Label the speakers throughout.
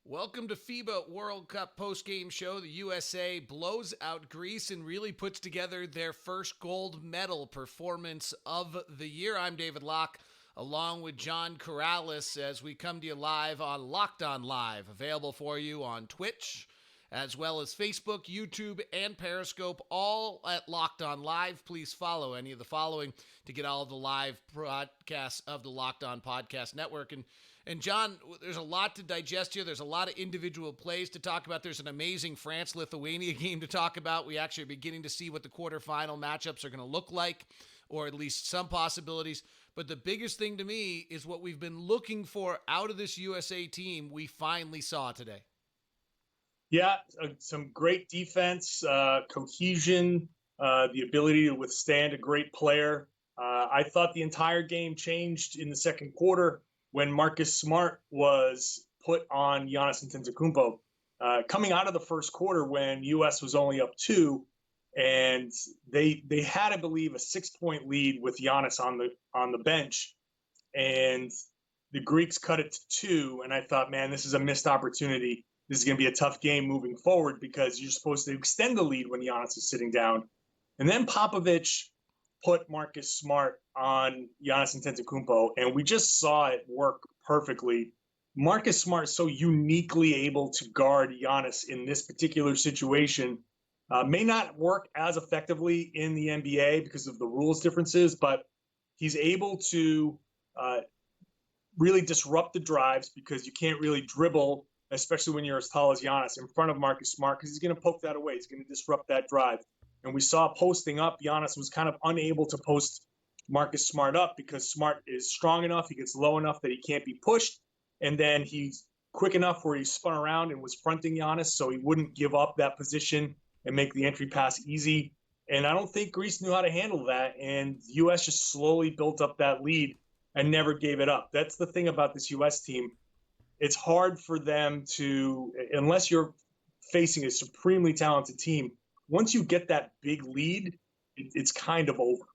Speaker 1: Welcome to FIBA World Cup post-game show. The USA blows out Greece and really puts together their first gold medal performance of the year. I'm David Locke, along with John Corrales, as we come to you live on Locked On Live, available for you on Twitch, as well as Facebook, YouTube, and Periscope, all at Locked On Live. Please follow any of the following to get all of the live broadcasts of the Locked On Podcast Network. And John, there's a lot to digest here. There's a lot of individual plays to talk about. There's an amazing France-Lithuania game to talk about. We actually are beginning to see what the quarterfinal matchups are going to look like, or at least some possibilities. But the biggest thing to me is what we've been looking for out of this USA team we finally saw today.
Speaker 2: Yeah, some great defense, cohesion, the ability to withstand a great player. I thought the entire game changed in the second quarter when Marcus Smart was put on Giannis Antetokounmpo. Coming out of the first quarter when U.S. was only up 2, and they had, I believe, a 6-point lead with Giannis on the bench, and the Greeks cut it to 2, and I thought, man, this is a missed opportunity. This is going to be a tough game moving forward because you're supposed to extend the lead when Giannis is sitting down. And then Popovich put Marcus Smart on Giannis Antetokounmpo, and we just saw it work perfectly. Marcus Smart is so uniquely able to guard Giannis in this particular situation. May not work as effectively in the NBA because of the rules differences, but he's able to really disrupt the drives because you can't really dribble, especially when you're as tall as Giannis, in front of Marcus Smart, because he's going to poke that away. He's going to disrupt that drive. And we saw posting up, Giannis was kind of unable to post Marcus Smart up because Smart is strong enough, he gets low enough that he can't be pushed, and then he's quick enough where he spun around and was fronting Giannis, so he wouldn't give up that position and make the entry pass easy. And I don't think Greece knew how to handle that, and the U.S. just slowly built up that lead and never gave it up. That's the thing about this U.S. team. It's hard for them to, unless you're facing a supremely talented team, once you get that big lead, it's kind of over.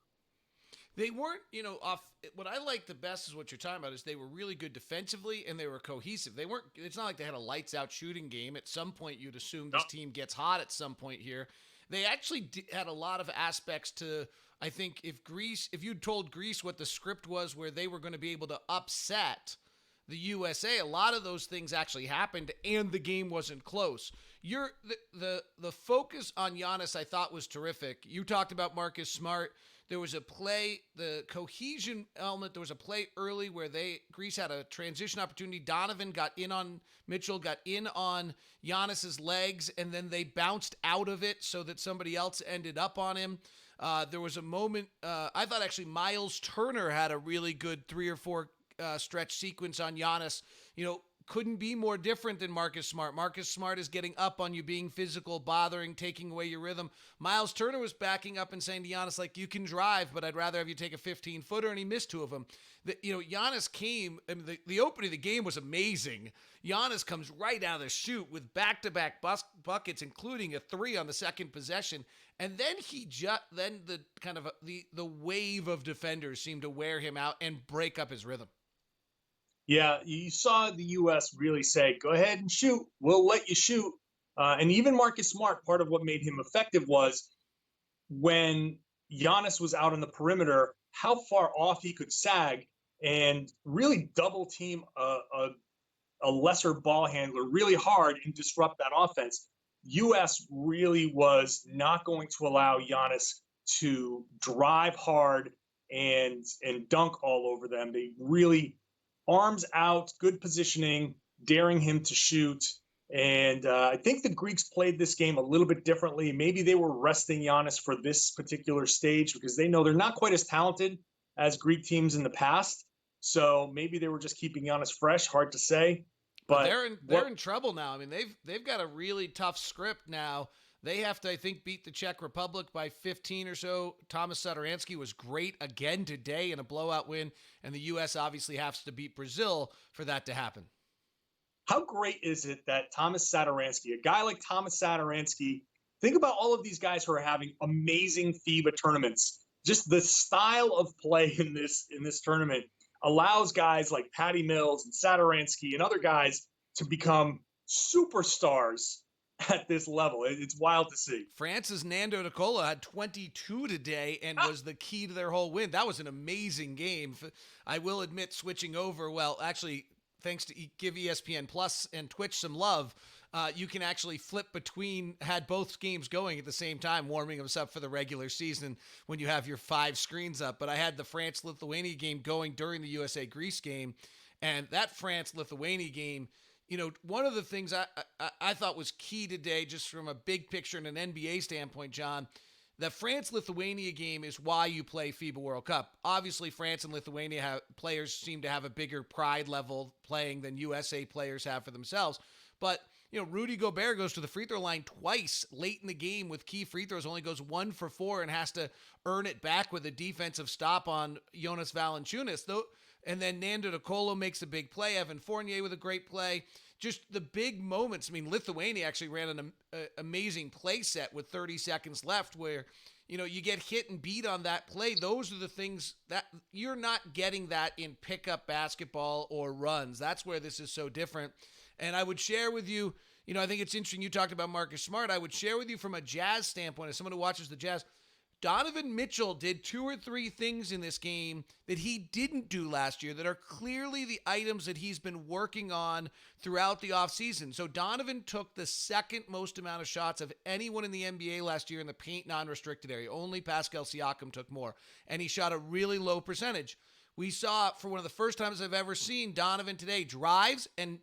Speaker 1: They weren't, off. What I like the best is what you're talking about is they were really good defensively and they were cohesive. They weren't, it's not like they had a lights out shooting game. At some point, you'd assume this team gets hot at some point here. They actually had a lot of aspects to, I think, if you'd told Greece what the script was where they were going to be able to upset the USA, a lot of those things actually happened, and the game wasn't close. The focus on Giannis, I thought, was terrific. You talked about Marcus Smart. There was a play, the cohesion element. There was a play early where Greece had a transition opportunity. Donovan got in on Mitchell, got in on Giannis's legs, and then they bounced out of it so that somebody else ended up on him. There was a moment. I thought actually Miles Turner had a really good 3 or 4 stretch sequence on Giannis. Couldn't be more different than Marcus Smart. Marcus Smart is getting up on you, being physical, bothering, taking away your rhythm. Miles Turner was backing up and saying to Giannis, like, you can drive, but I'd rather have you take a 15-footer, and he missed 2 of them. Giannis came, the opening of the game was amazing. Giannis comes right out of the chute with back-to-back buckets, including a 3 on the second possession, and then the wave of defenders seemed to wear him out and break up his rhythm.
Speaker 2: Yeah, you saw the U.S. really say, go ahead and shoot. We'll let you shoot. And even Marcus Smart, part of what made him effective was when Giannis was out on the perimeter, how far off he could sag and really double team a lesser ball handler really hard and disrupt that offense. U.S. really was not going to allow Giannis to drive hard and dunk all over them. They really arms out, good positioning, daring him to shoot. And I think the Greeks played this game a little bit differently. Maybe they were resting Giannis for this particular stage because they know they're not quite as talented as Greek teams in the past. So maybe they were just keeping Giannis fresh. Hard to say. But
Speaker 1: they're in trouble now. I mean, they've got a really tough script now. They have to, I think, beat the Czech Republic by 15 or so. Thomas Satoransky was great again today in a blowout win, and the U.S. obviously has to beat Brazil for that to happen.
Speaker 2: How great is it that Thomas Satoransky, a guy like Thomas Satoransky, think about all of these guys who are having amazing FIBA tournaments. Just the style of play in this tournament allows guys like Patty Mills and Satoransky and other guys to become superstars at this level. It's wild to see.
Speaker 1: France's Nando De Colo had 22 today and was the key to their whole win. That was an amazing game. I will admit, switching over, well, actually, thanks to give ESPN Plus and Twitch some love, you can actually flip between, had both games going at the same time, warming us up for the regular season when you have your 5 screens up. But I had the France-Lithuania game going during the USA-Greece game, and that France-Lithuania game, one of the things I thought was key today, just from a big picture and an NBA standpoint, John, the France-Lithuania game is why you play FIBA World Cup. Obviously, France and Lithuania players seem to have a bigger pride level playing than USA players have for themselves. But, Rudy Gobert goes to the free throw line twice late in the game with key free throws, only goes 1 for 4 and has to earn it back with a defensive stop on Jonas Valanciunas. And then Nando De Colo makes a big play. Evan Fournier with a great play. Just the big moments. I mean, Lithuania actually ran an amazing play set with 30 seconds left where, you get hit and beat on that play. Those are the things that you're not getting that in pickup basketball or runs. That's where this is so different. And I would share with you, I think it's interesting you talked about Marcus Smart. I would share with you from a Jazz standpoint, as someone who watches the Jazz, Donovan Mitchell did 2 or 3 things in this game that he didn't do last year that are clearly the items that he's been working on throughout the offseason. So Donovan took the second most amount of shots of anyone in the NBA last year in the paint non-restricted area. Only Pascal Siakam took more, and he shot a really low percentage. We saw, for one of the first times I've ever seen, Donovan today drives and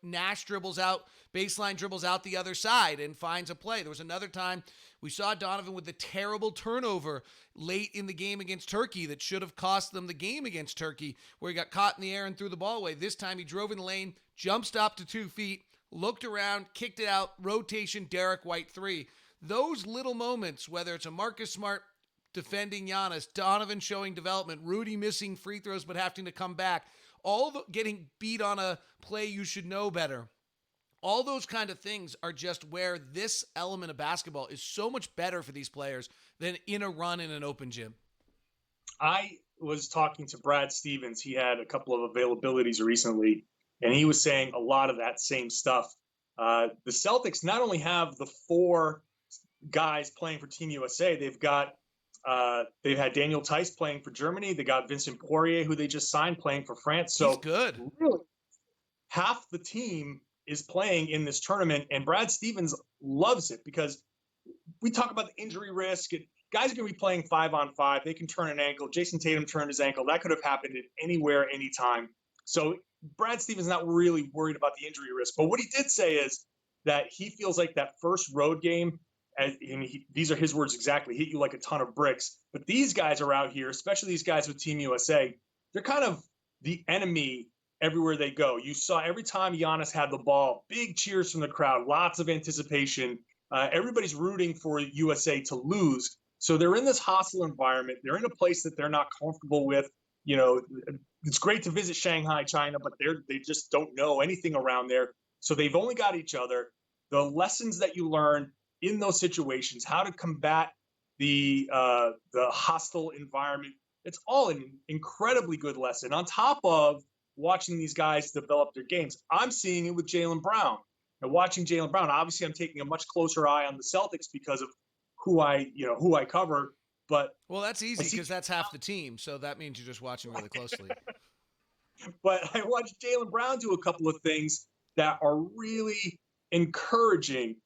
Speaker 1: Nash dribbles out, baseline dribbles out the other side and finds a play. There was another time we saw Donovan with the terrible turnover late in the game against Turkey that should have cost them the game against Turkey, where he got caught in the air and threw the ball away. This time he drove in the lane, jump stopped to 2 feet, looked around, kicked it out, rotation, Derek White 3. Those little moments, whether it's a Marcus Smart defending Giannis, Donovan showing development, Rudy missing free throws but having to come back, getting beat on a play you should know better. All those kind of things are just where this element of basketball is so much better for these players than in a run in an open gym.
Speaker 2: I was talking to Brad Stevens. He had a couple of availabilities recently, and he was saying a lot of that same stuff. The Celtics not only have the 4 guys playing for Team USA, they've had Daniel Tice playing for Germany. They got Vincent Poirier, who they just signed, playing for France. So
Speaker 1: he's good.
Speaker 2: Really, half the team is playing in this tournament, and Brad Stevens loves it because we talk about the injury risk. Guys are going to be playing 5-on-5. They can turn an ankle. Jason Tatum turned his ankle. That could have happened at anywhere, anytime. So Brad Stevens not really worried about the injury risk. But what he did say is that he feels like that first road game, these are his words exactly, hit you like a ton of bricks. But these guys are out here, especially these guys with Team USA, they're kind of the enemy everywhere they go. You saw every time Giannis had the ball, big cheers from the crowd, lots of anticipation. Everybody's rooting for USA to lose. So they're in this hostile environment. They're in a place that they're not comfortable with. It's great to visit Shanghai, China, but they just don't know anything around there. So they've only got each other. The lessons that you learn in those situations, how to combat the hostile environment, it's all an incredibly good lesson. On top of watching these guys develop their games, I'm seeing it with Jaylen Brown. And watching Jaylen Brown, obviously I'm taking a much closer eye on the Celtics because of who I cover. But
Speaker 1: that's easy because that's half the team. So that means you're just watching really closely.
Speaker 2: But I watched Jaylen Brown do a couple of things that are really encouraging.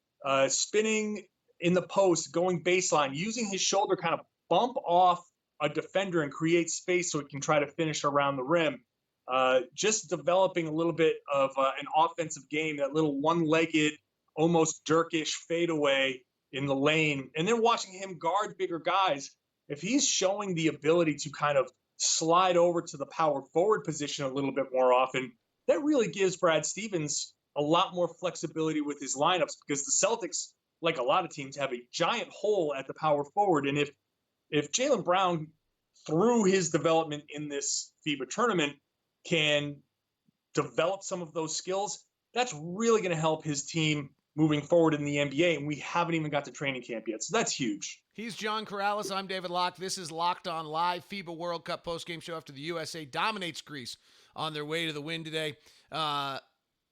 Speaker 2: Spinning in the post, going baseline, using his shoulder kind of bump off a defender and create space so it can try to finish around the rim. Just developing a little bit of an offensive game, that little one-legged, almost Dirkish fadeaway in the lane, and then watching him guard bigger guys. If he's showing the ability to kind of slide over to the power forward position a little bit more often, that really gives Brad Stevens a lot more flexibility with his lineups, because the Celtics, like a lot of teams, have a giant hole at the power forward. And if Jaylen Brown, through his development in this FIBA tournament, can develop some of those skills, that's really going to help his team moving forward in the NBA. And we haven't even got to training camp yet. So that's huge.
Speaker 1: He's John Corrales. I'm David Locke. This is Locked On Live, FIBA World Cup postgame show after the USA dominates Greece on their way to the win today.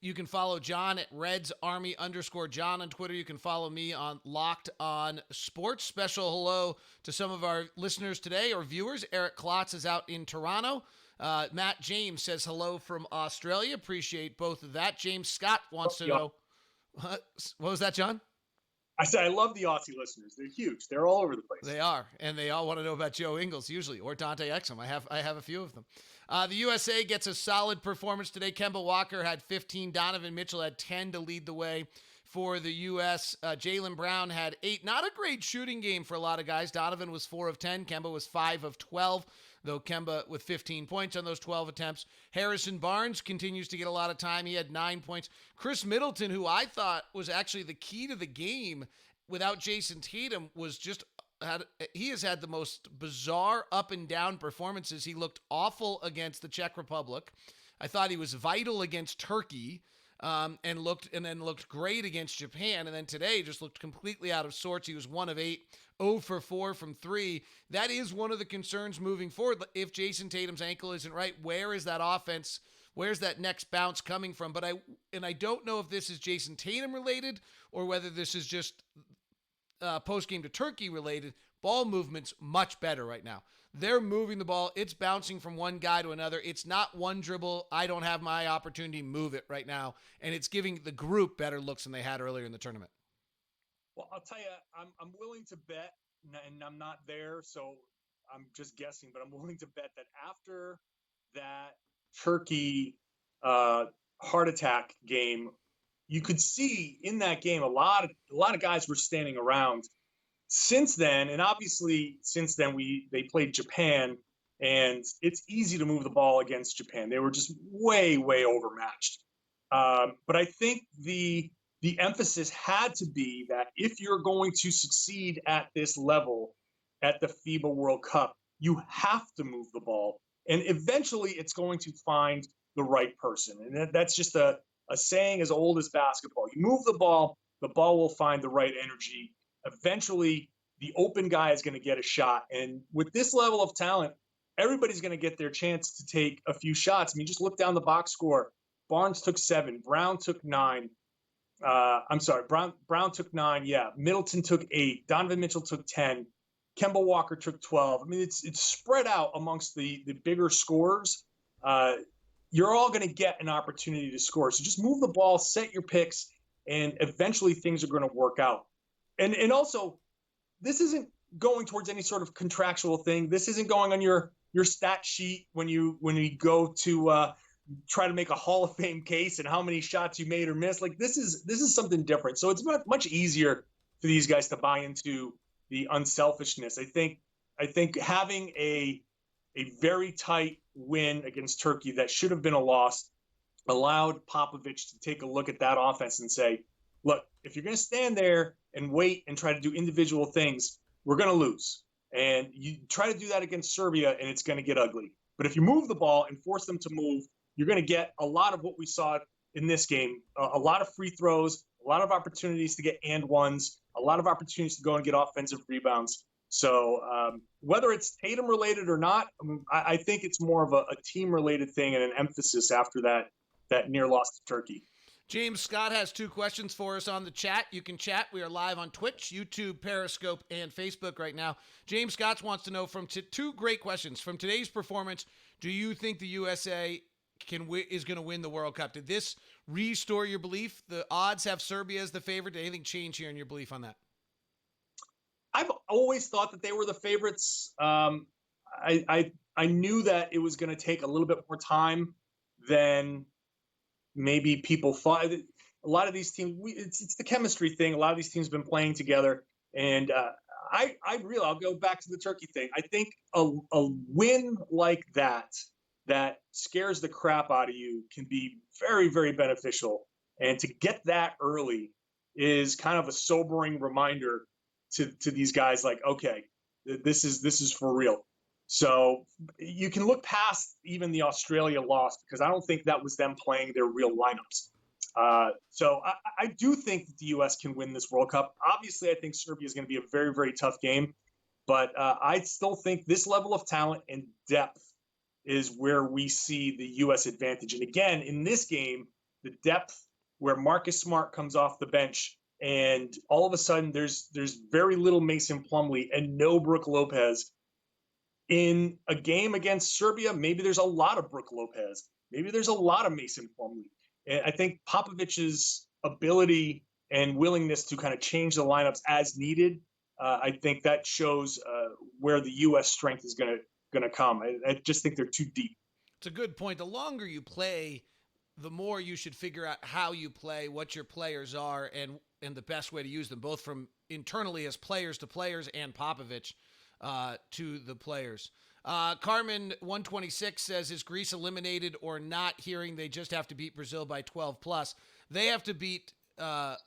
Speaker 1: You can follow John at RedsArmy_John on Twitter. You can follow me on Locked On Sports. Special hello to some of our listeners today or viewers. Eric Klotz is out in Toronto. Matt James says hello from Australia. Appreciate both of that. James Scott wants to know. What was that, John?
Speaker 2: I said I love the Aussie listeners. They're huge. They're all over the place.
Speaker 1: They are, and they all want to know about Joe Ingles usually, or Dante Exum. I have a few of them. The USA gets a solid performance today. Kemba Walker had 15. Donovan Mitchell had 10 to lead the way for the U.S. Jaylen Brown had 8. Not a great shooting game for a lot of guys. Donovan was 4 of 10. Kemba was 5 of 12, though Kemba with 15 points on those 12 attempts. Harrison Barnes continues to get a lot of time. He had 9 points. Chris Middleton, who I thought was actually the key to the game without Jason Tatum, he has had the most bizarre up and down performances. He looked awful against the Czech Republic. I thought he was vital against Turkey. And then looked great against Japan. And then today just looked completely out of sorts. He was 1 of 8, 0 for 4 from 3. That is one of the concerns moving forward. If Jason Tatum's ankle isn't right, where is that offense? Where's that next bounce coming from? But I don't know if this is Jason Tatum related or whether this is just post-game to Turkey related. Ball movement's much better right now. They're moving the ball. It's bouncing from one guy to another. It's not one dribble. I don't have my opportunity. Move it right now. And it's giving the group better looks than they had earlier in the tournament.
Speaker 2: Well, I'll tell you, I'm willing to bet, and I'm not there, so I'm just guessing, but I'm willing to bet that after that Turkey heart attack game, you could see in that game a lot of guys were standing around. Since then, and obviously since then they played Japan, and it's easy to move the ball against Japan. They were just way overmatched. But I think the emphasis had to be that if you're going to succeed at this level at the FIBA World Cup, you have to move the ball, and eventually it's going to find the right person. And that's just a saying as old as basketball. You move the ball will find the right energy. Eventually, the open guy is going to get a shot. And with this level of talent, everybody's going to get their chance to take a few shots. I mean, just look down the box score. Barnes took 7. Brown took 9. Brown took 9. Yeah. Middleton took 8. Donovan Mitchell took 10. Kemba Walker took 12. I mean, it's spread out amongst the bigger scorers. You're all going to get an opportunity to score. So just move the ball, set your picks, and eventually things are going to work out. And also, this isn't going towards any sort of contractual thing. This isn't going on your stat sheet when you go to try to make a Hall of Fame case and how many shots you made or missed. Like this is something different. So it's much easier for these guys to buy into the unselfishness. I think having a very tight win against Turkey that should have been a loss allowed Popovich to take a look at that offense and say, look, if you're going to stand there and wait and try to do individual things, we're going to lose. And you try to do that against Serbia, and it's going to get ugly. But if you move the ball and force them to move, you're going to get a lot of what we saw in this game, a lot of free throws, a lot of opportunities to get and ones, a lot of opportunities to go and get offensive rebounds. So whether it's Tatum related or not, I think it's more of a team related thing and an emphasis after that near loss to Turkey.
Speaker 1: James Scott has 2 questions for us on the chat. You can chat. We are live on Twitch, YouTube, Periscope, and Facebook right now. James Scott wants to know from 2 great questions. From today's performance, do you think the USA is going to win the World Cup? Did this restore your belief? The odds have Serbia as the favorite. Did anything change here in your belief on that?
Speaker 2: I've always thought that they were the favorites. I knew that it was going to take a little bit more time than maybe people thought. A lot of these teams, it's the chemistry thing. A lot of these teams have been playing together. And I'll go back to the Turkey thing. I think a win like that scares the crap out of you can be very, very beneficial. And to get that early is kind of a sobering reminder to these guys, like, okay, this is for real. So you can look past even the Australia loss, because I don't think that was them playing their real lineups. So I do think that the U.S. can win this World Cup. Obviously, I think Serbia is going to be a very, very tough game. But I still think this level of talent and depth is where we see the U.S. advantage. And again, in this game, the depth where Marcus Smart comes off the bench, and all of a sudden there's very little Mason Plumlee and no Brook Lopez. In a game against Serbia, maybe there's a lot of Brook Lopez. Maybe there's a lot of Mason Plumlee. And I think Popovic's ability and willingness to kind of change the lineups as needed, I think that shows where the U.S. strength is going to come. I just think they're too deep.
Speaker 1: It's a good point. The longer you play, the more you should figure out how you play, what your players are, and the best way to use them, both from internally as players to players and Popovich to the players. Carmen 126 says, is Greece eliminated or not? Hearing they just have to beat Brazil by 12 plus. They have to beat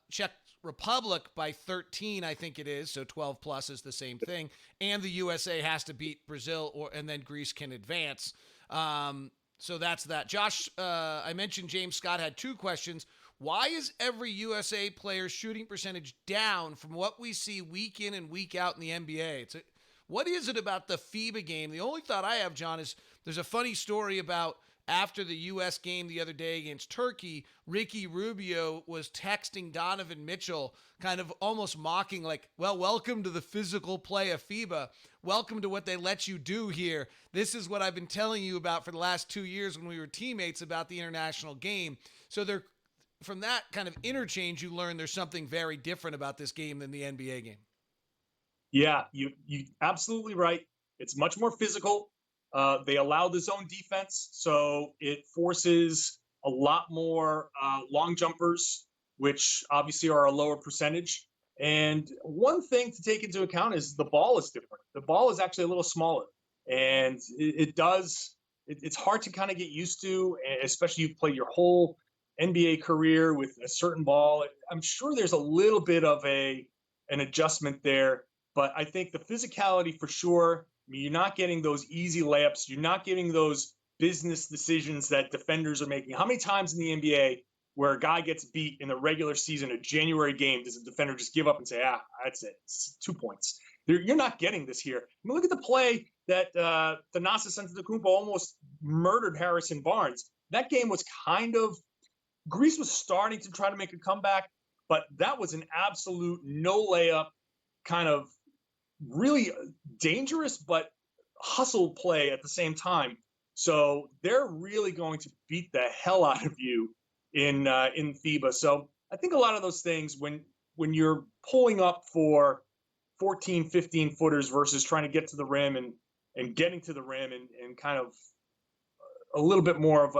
Speaker 1: Czech Republic by 13, I think it is. So 12 plus is the same thing. And the USA has to beat Brazil, and then Greece can advance. So that's that. Josh, I mentioned James Scott had 2 questions. Why is every USA player's shooting percentage down from what we see week in and week out in the NBA? What is it about the FIBA game? The only thought I have, John, is there's a funny story about after the U.S. game the other day against Turkey, Ricky Rubio was texting Donovan Mitchell, kind of almost mocking, like, well, welcome to the physical play of FIBA. Welcome to what they let you do here. This is what I've been telling you about for the last 2 years when we were teammates about the international game. So from that kind of interchange, you learn there's something very different about this game than the NBA game.
Speaker 2: Yeah, you absolutely right. It's much more physical. They allow the zone defense, so it forces a lot more long jumpers, which obviously are a lower percentage. And one thing to take into account is the ball is different. The ball is actually a little smaller, and it's hard to kind of get used to, especially you play your whole NBA career with a certain ball. I'm sure there's a little bit of an adjustment there. But I think the physicality for sure. I mean, you're not getting those easy layups. You're not getting those business decisions that defenders are making. How many times in the NBA where a guy gets beat in the regular season, a January game, does a defender just give up and say, that's it, it's 2 points? You're not getting this here. I mean, look at the play that Thanasis Antetokounmpo almost murdered Harrison Barnes. That game was Greece was starting to try to make a comeback, but that was an absolute no layup, kind of really dangerous but hustle play at the same time. So they're really going to beat the hell out of you in FIBA. So I think a lot of those things, when you're pulling up for 14, 15 footers versus trying to get to the rim and getting to the rim and kind of a little bit more of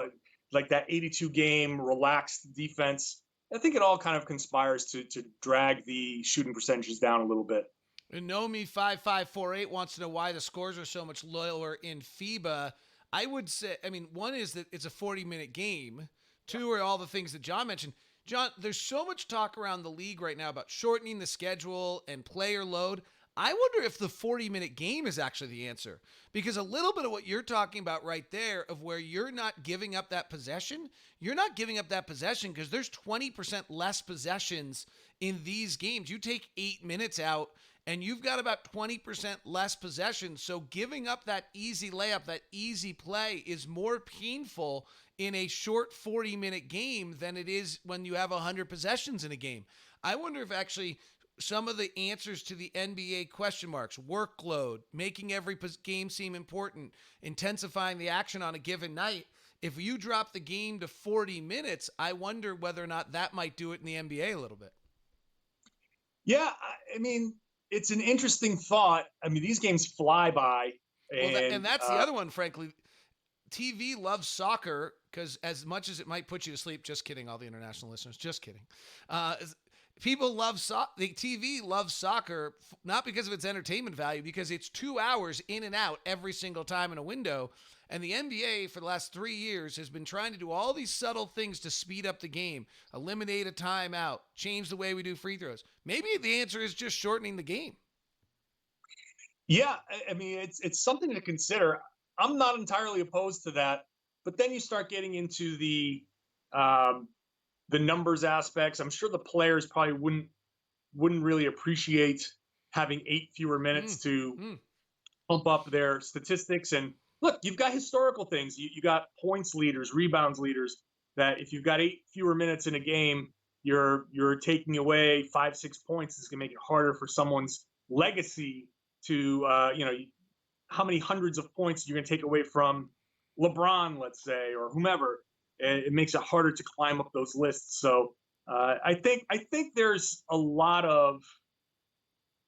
Speaker 2: like that 82 game relaxed defense, I think it all kind of conspires to drag the shooting percentages down a little bit.
Speaker 1: Nomi5548 wants to know why the scores are so much lower in FIBA. I would say, one is that it's a 40-minute game. 2 are all the things that John mentioned. John, there's so much talk around the league right now about shortening the schedule and player load. I wonder if the 40-minute game is actually the answer, because a little bit of what you're talking about right there, of where you're not giving up that possession, because there's 20% less possessions in these games. You take 8 minutes out, and you've got about 20% less possession. So giving up that easy layup, that easy play, is more painful in a short 40-minute game than it is when you have 100 possessions in a game. I wonder if actually some of the answers to the NBA question marks, workload, making every game seem important, intensifying the action on a given night, if you drop the game to 40 minutes, I wonder whether or not that might do it in the NBA a little bit.
Speaker 2: Yeah, I mean, it's an interesting thought. I mean, these games fly by.
Speaker 1: And that's the other one, frankly. TV loves soccer because as much as it might put you to sleep, just kidding, all the international listeners, just kidding. People love the TV loves soccer, not because of its entertainment value, because it's 2 hours in and out every single time in a window. And the NBA for the last 3 years has been trying to do all these subtle things to speed up the game, eliminate a timeout, change the way we do free throws. Maybe the answer is just shortening the game.
Speaker 2: Yeah, I mean, it's something to consider. I'm not entirely opposed to that, but then you start getting into the numbers aspects. I'm sure the players probably wouldn't really appreciate having 8 fewer minutes to pump up their statistics. And look, you've got historical things. You got points leaders, rebounds leaders. that if you've got 8 fewer minutes in a game, you're taking away 5-6 points. Is going to make it harder for someone's legacy to how many hundreds of points you're going to take away from LeBron, let's say, or whomever. It makes it harder to climb up those lists. So I think there's a lot of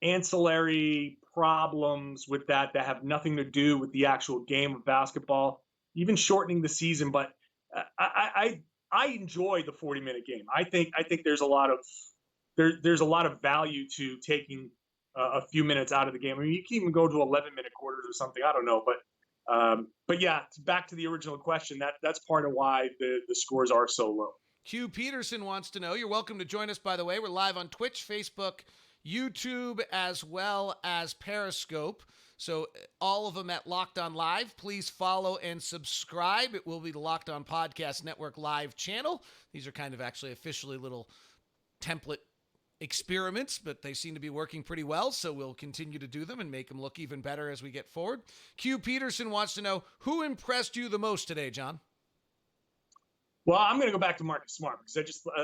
Speaker 2: ancillary problems with that have nothing to do with the actual game of basketball, even shortening the season. But I enjoy the 40-minute game. I think there's a lot of there's a lot of value to taking a few minutes out of the game. I mean, you can even go to 11-minute quarters or something. I don't know, but yeah, back to the original question. That's part of why the scores are so low.
Speaker 1: Q Peterson wants to know. You're welcome to join us, by the way. We're live on Twitch, Facebook, YouTube, as well as Periscope. So all of them at Locked On Live. Please follow and subscribe. It will be the Locked On Podcast Network live channel. These are kind of actually officially little template experiments, but they seem to be working pretty well, so we'll continue to do them and make them look even better as we get forward. Q Peterson wants to know, who impressed you the most today, John?
Speaker 2: Well, I'm going to go back to Marcus Smart because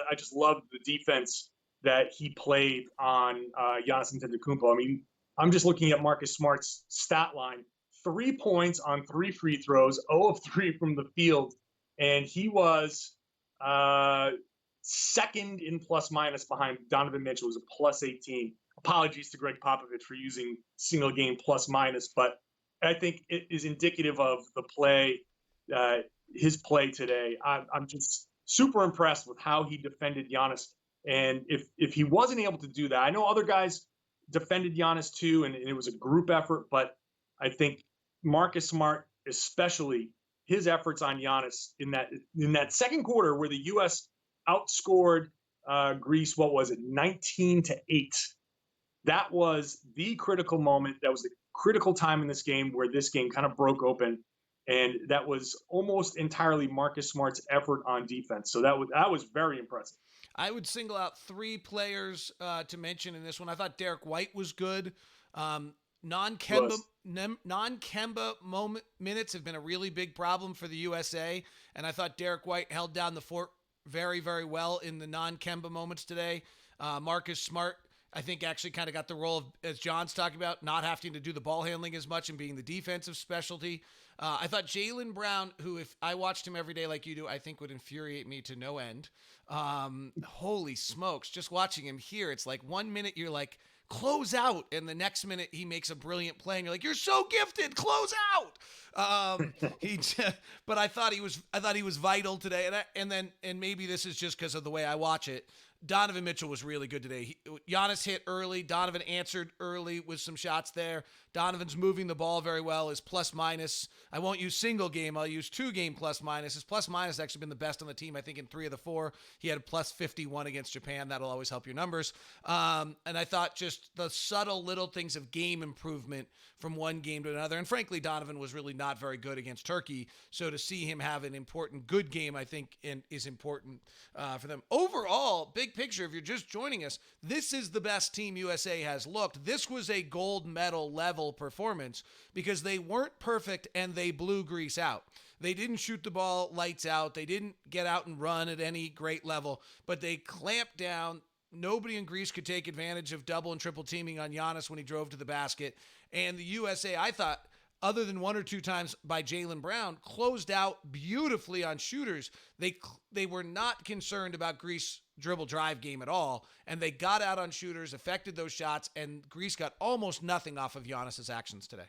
Speaker 2: I just loved the defense that he played on Giannis Antetokounmpo. I mean, I'm just looking at Marcus Smart's stat line: 3 points on 3 free throws, 0 of 3 from the field, and he was second in plus minus behind Donovan Mitchell, who was a plus 18. Apologies to Greg Popovich for using single game plus minus, but I think it is indicative of the play. His play today. I'm just super impressed with how he defended Giannis. And if he wasn't able to do that, I know other guys defended Giannis too, and it was a group effort, but I think Marcus Smart, especially his efforts on Giannis in that second quarter where the U.S. outscored Greece, what was it, 19-8. That was the critical moment. That was the critical time in this game where this game kind of broke open. And that was almost entirely Marcus Smart's effort on defense. So that was very impressive.
Speaker 1: I would single out 3 players to mention in this one. I thought Derek White was good. Non-Kemba minutes have been a really big problem for the USA, and I thought Derek White held down the fort very, very well in the non-Kemba moments today. Marcus Smart, I think, actually kind of got the role of, as John's talking about, not having to do the ball handling as much and being the defensive specialty. I thought Jaylen Brown, who, if I watched him every day like you do, I think would infuriate me to no end. Holy smokes, just watching him here, it's like 1 minute you're like, close out, and the next minute he makes a brilliant play, and you're like, you're so gifted, close out. But I thought he was vital today, and maybe this is just because of the way I watch it. Donovan Mitchell was really good today. Giannis hit early. Donovan answered early with some shots there. Donovan's moving the ball very well. His plus minus, I won't use single game. I'll use 2 game plus minus. His plus minus has actually been the best on the team, I think, in 3 of the 4. He had a plus 51 against Japan. That'll always help your numbers. And I thought just the subtle little things of game improvement from one game to another. And frankly, Donovan was really not very good against Turkey. So to see him have an important, good game, I think, is important for them. Overall, big picture, if you're just joining us, this is the best team USA has looked. This was a gold medal level performance because they weren't perfect and they blew Greece out. They didn't shoot the ball lights out. They didn't get out and run at any great level, but they clamped down. Nobody in Greece could take advantage of double and triple teaming on Giannis when he drove to the basket. And the USA, I thought, other than 1 or 2 times by Jaylen Brown, closed out beautifully on shooters. They were not concerned about Greece dribble drive game at all, and they got out on shooters, affected those shots, and Greece got almost nothing off of Giannis's actions today.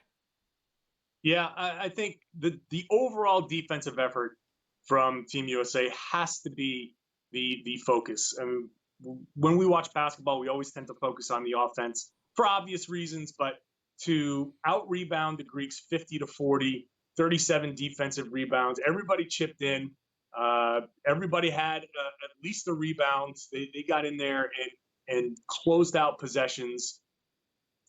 Speaker 2: Yeah, I think the overall defensive effort from Team USA has to be the focus. I mean, when we watch basketball, we always tend to focus on the offense for obvious reasons, but to out-rebound the Greeks 50-40, 37 defensive rebounds, everybody chipped in. Everybody had at least a rebound. They got in there and closed out possessions.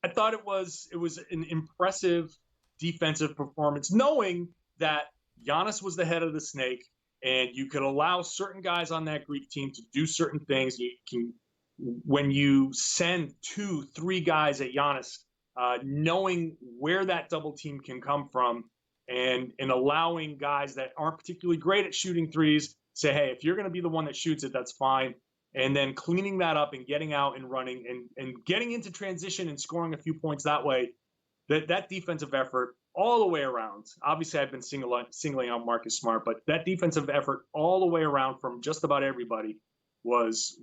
Speaker 2: I thought it was an impressive defensive performance, knowing that Giannis was the head of the snake, and you could allow certain guys on that Greek team to do certain things. You can, when you send 2-3 guys at Giannis, knowing where that double team can come from, and allowing guys that aren't particularly great at shooting threes say, hey, if you're going to be the one that shoots it, that's fine. And then cleaning that up and getting out and running and getting into transition and scoring a few points that way, that defensive effort all the way around. Obviously, I've been singling out Marcus Smart, but that defensive effort all the way around from just about everybody was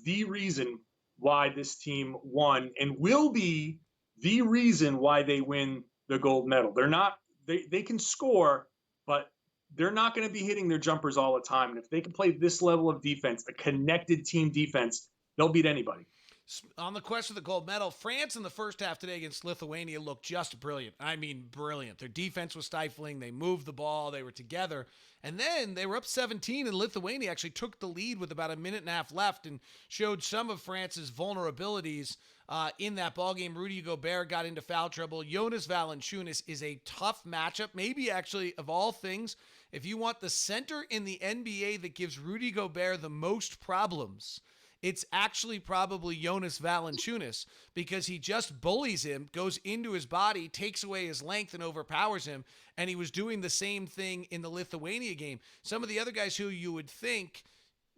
Speaker 2: the reason why this team won and will be the reason why they win the gold medal. They can score, but they're not going to be hitting their jumpers all the time. And if they can play this level of defense, a connected team defense, they'll beat anybody.
Speaker 1: On the question of the gold medal, France in the first half today against Lithuania looked just brilliant. I mean, brilliant. Their defense was stifling. They moved the ball. They were together. And then they were up 17, and Lithuania actually took the lead with about a minute and a half left and showed some of France's vulnerabilities in that ballgame. Rudy Gobert got into foul trouble. Jonas Valanciunas is a tough matchup. Maybe actually, of all things, if you want the center in the NBA that gives Rudy Gobert the most problems, it's actually probably Jonas Valanciunas, because he just bullies him, goes into his body, takes away his length, and overpowers him. And he was doing the same thing in the Lithuania game. Some of the other guys who you would think,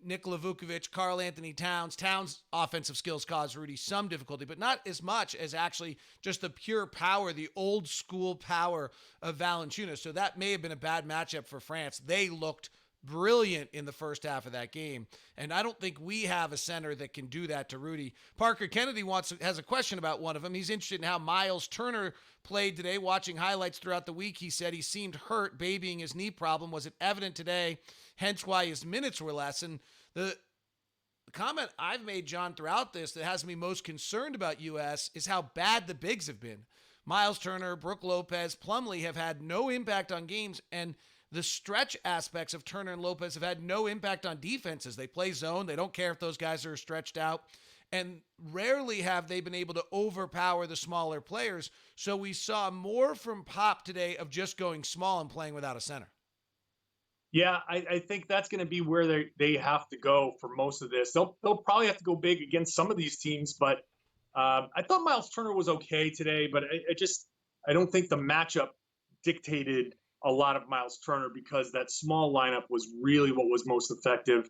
Speaker 1: Nikola Vukovic, Karl Anthony Towns' offensive skills caused Rudy some difficulty, but not as much as actually just the pure power, the old school power of Valanciunas. So that may have been a bad matchup for France. They looked brilliant in the first half of that game, and I don't think we have a center that can do that to Rudy. Parker Kennedy has a question about one of them. He's interested in how Miles Turner played today. Watching highlights throughout the week, he said he seemed hurt, babying his knee problem. Was it evident today, hence why his minutes were less? And the comment I've made, John, throughout this that has me most concerned about U.S. is how bad the bigs have been. Miles Turner, Brook Lopez, Plumlee have had no impact on games, and the stretch aspects of Turner and Lopez have had no impact on defenses. They play zone. They don't care if those guys are stretched out. And rarely have they been able to overpower the smaller players. So we saw more from Pop today of just going small and playing without a center.
Speaker 2: Yeah, I think that's going to be where they have to go for most of this. They'll probably have to go big against some of these teams, but I thought Miles Turner was okay today, but I don't think the matchup dictated a lot of Miles Turner, because that small lineup was really what was most effective.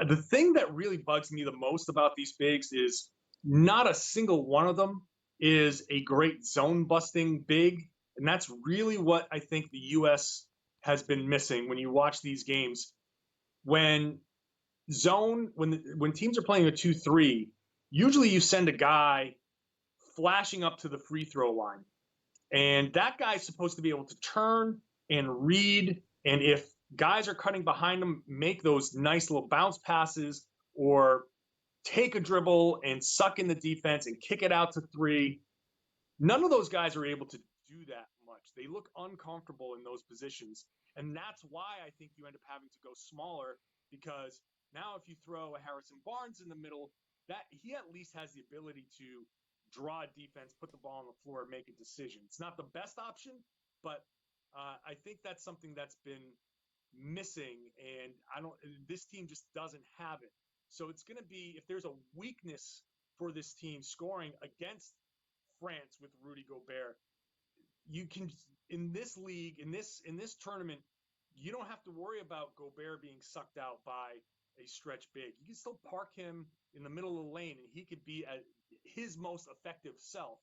Speaker 2: The thing that really bugs me the most about these bigs is not a single one of them is a great zone busting big. And that's really what I think the U.S. has been missing when you watch these games. When teams are playing a 2-3, usually you send a guy flashing up to the free throw line. And that guy's supposed to be able to turn and read. And if guys are cutting behind him, make those nice little bounce passes or take a dribble and suck in the defense and kick it out to three. None of those guys are able to do that much. They look uncomfortable in those positions. And that's why I think you end up having to go smaller, because now if you throw a Harrison Barnes in the middle, that he at least has the ability to draw a defense, put the ball on the floor, and make a decision. It's not the best option, but I think that's something that's been missing, and this team just doesn't have it. So it's going to be, if there's a weakness for this team scoring against France with Rudy Gobert, you can, in this league, in this tournament, you don't have to worry about Gobert being sucked out by a stretch big. You can still park him in the middle of the lane, and he could be at his most effective self.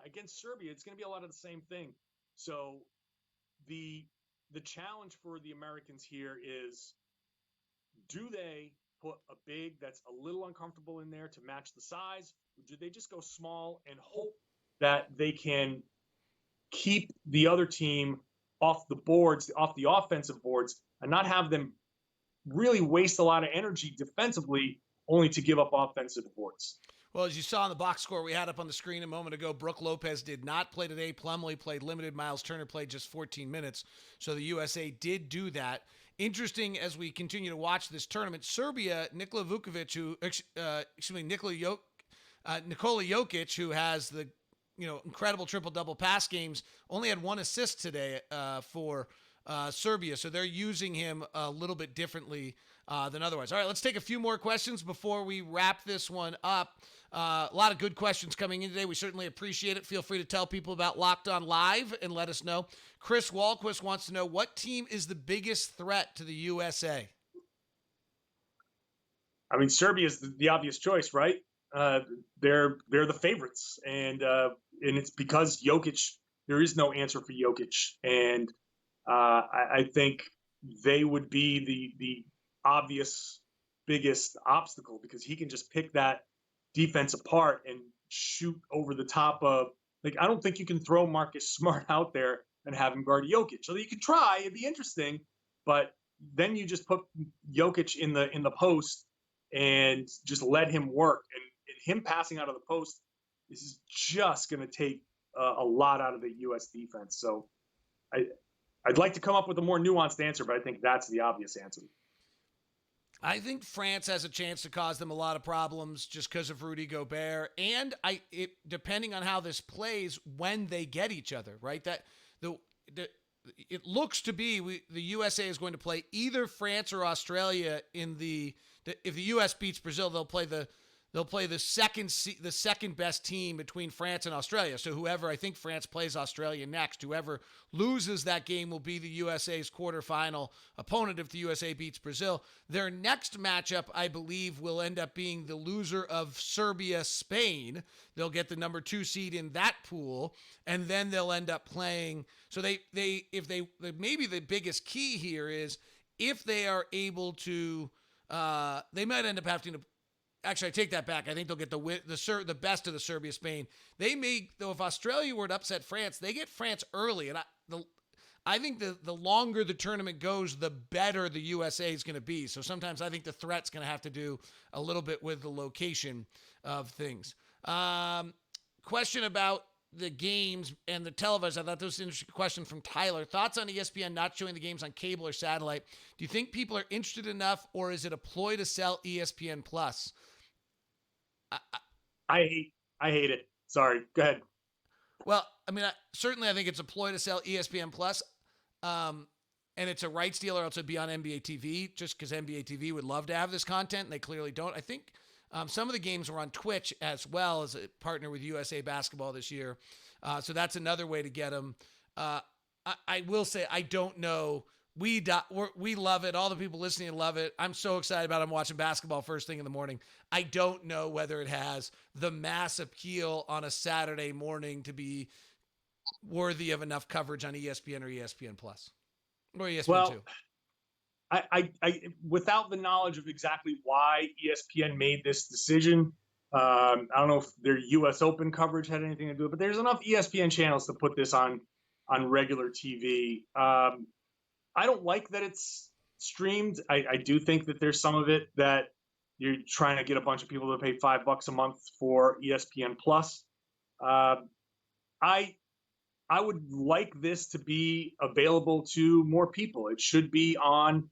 Speaker 2: Against Serbia, it's going to be a lot of the same thing. So the challenge for the Americans here is, do they put a big that's a little uncomfortable in there to match the size? Or do they just go small and hope that they can keep the other team off the boards, off the offensive boards, and not have them really waste a lot of energy defensively only to give up offensive boards?
Speaker 1: Well, as you saw in the box score we had up on the screen a moment ago, Brook Lopez did not play today. Plumlee played limited. Miles Turner played just 14 minutes. So the USA did do that. Interesting as we continue to watch this tournament, Serbia, Nikola Vukovic, Nikola Jokic, who has the incredible triple-double pass games, only had one assist today for Serbia. So they're using him a little bit differently than otherwise. All right, let's take a few more questions before we wrap this one up. A lot of good questions coming in today. We certainly appreciate it. Feel free to tell people about Locked On Live and let us know. Chris Walquist wants to know, what team is the biggest threat to the USA?
Speaker 2: I mean, Serbia is the obvious choice, right? Uh, they're the favorites, and it's because Jokic. There is no answer for Jokic, and I think they would be the obvious biggest obstacle because he can just pick that defense apart and shoot over the top of. Like, I don't think you can throw Marcus Smart out there and have him guard Jokic. So you could try; it'd be interesting, but then you just put Jokic in the post and just let him work. And him passing out of the post is just going to take a lot out of the U.S. defense. So I'd like to come up with a more nuanced answer, but I think that's the obvious answer.
Speaker 1: I think France has a chance to cause them a lot of problems just because of Rudy Gobert, and depending on how this plays when they get each other, right? That it looks to be the USA is going to play either France or Australia in if the US beats Brazil, they'll play the second best team between France and Australia. So whoever, I think France plays Australia next. Whoever loses that game will be the USA's quarterfinal opponent if the USA beats Brazil. Their next matchup, I believe, will end up being the loser of Serbia-Spain. They'll get the number 2 seed in that pool, and then they'll end up playing. So maybe the biggest key here is if they are able to, they might end up having to. Actually, I take that back. I think they'll get the best of the Serbia-Spain. They may, though, if Australia were to upset France, they get France early, and I think the longer the tournament goes, the better the USA is going to be. So sometimes I think the threat's going to have to do a little bit with the location of things. Question about the games and the televised. I thought this was an interesting question from Tyler. Thoughts on ESPN not showing the games on cable or satellite? Do you think people are interested enough, or is it a ploy to sell ESPN Plus?
Speaker 2: I hate it. Sorry. Go ahead.
Speaker 1: Well, I mean, certainly I think it's a ploy to sell ESPN Plus, and it's a rights deal, or else it'd be on NBA TV, just because NBA TV would love to have this content, and they clearly don't. I think some of the games were on Twitch as well as a partner with USA Basketball this year, so that's another way to get them. I will say I don't know. We love it. All the people listening love it. I'm so excited about it. I'm watching basketball first thing in the morning. I don't know whether it has the mass appeal on a Saturday morning to be worthy of enough coverage on ESPN or ESPN Plus or ESPN 2.
Speaker 2: I without the knowledge of exactly why ESPN made this decision, I don't know if their U.S. Open coverage had anything to do with it, but there's enough ESPN channels to put this on regular TV. I don't like that it's streamed. I do think that there's some of it that you're trying to get a bunch of people to pay $5 a month for ESPN Plus. I would like this to be available to more people. It should be on,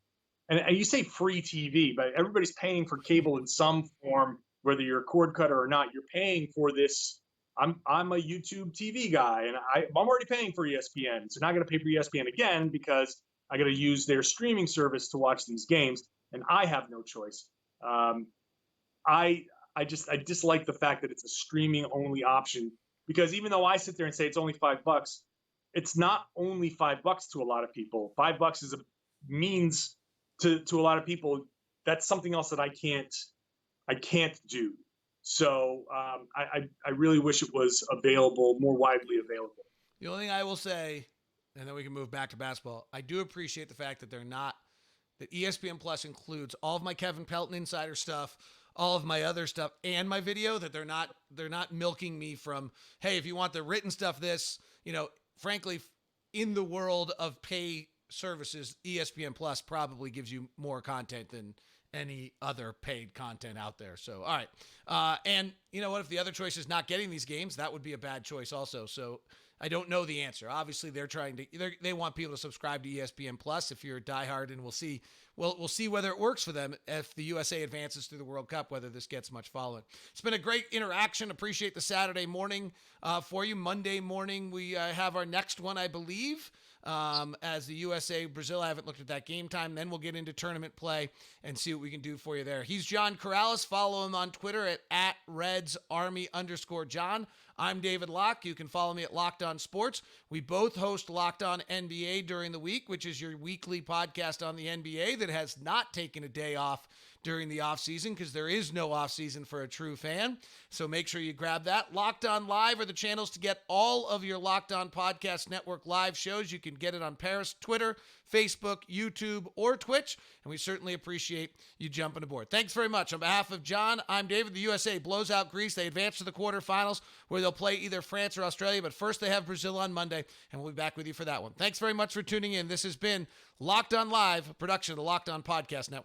Speaker 2: and you say free TV, but everybody's paying for cable in some form, whether you're a cord cutter or not. You're paying for this. I'm a YouTube TV guy, and I'm already paying for ESPN, so now I got to pay for ESPN again because I got to use their streaming service to watch these games, and I have no choice. I dislike the fact that it's a streaming only option, because even though I sit there and say it's only $5, it's not only $5 to a lot of people. $5 is a means to a lot of people. That's something else that I can't do. So I really wish it was available, more widely available.
Speaker 1: The only thing I will say, and then we can move back to basketball, I do appreciate the fact that that ESPN Plus includes all of my Kevin Pelton insider stuff, all of my other stuff, and my video, that they're not milking me from, hey, if you want the written stuff, frankly, in the world of pay services, ESPN Plus probably gives you more content than any other paid content out there. So, all right. And you know what? If the other choice is not getting these games, that would be a bad choice also. So I don't know the answer. Obviously, they want people to subscribe to ESPN Plus if you're a diehard, and we'll see whether it works for them if the USA advances through the World Cup, whether this gets much following. It's been a great interaction. Appreciate the Saturday morning for you. Monday morning, we have our next one, I believe, as the USA Brazil. I haven't looked at that game time. Then we'll get into tournament play and see what we can do for you there. He's John Corrales. Follow him on Twitter at @RedsArmy_John. I'm David Locke. You can follow me at Locked On Sports. We both host Locked On NBA during the week, which is your weekly podcast on the NBA that has not taken a day off during the offseason because there is no offseason for a true fan. So make sure you grab that. Locked On Live are the channels to get all of your Locked On Podcast Network live shows. You can get it on Paris, Twitter, Facebook, YouTube, or Twitch, and we certainly appreciate you jumping aboard. Thanks very much. On behalf of John, I'm David. The USA blows out Greece. They advance to the quarterfinals where they'll play either France or Australia, but first they have Brazil on Monday, and we'll be back with you for that one. Thanks very much for tuning in. This has been Locked On Live, a production of the Locked On Podcast Network.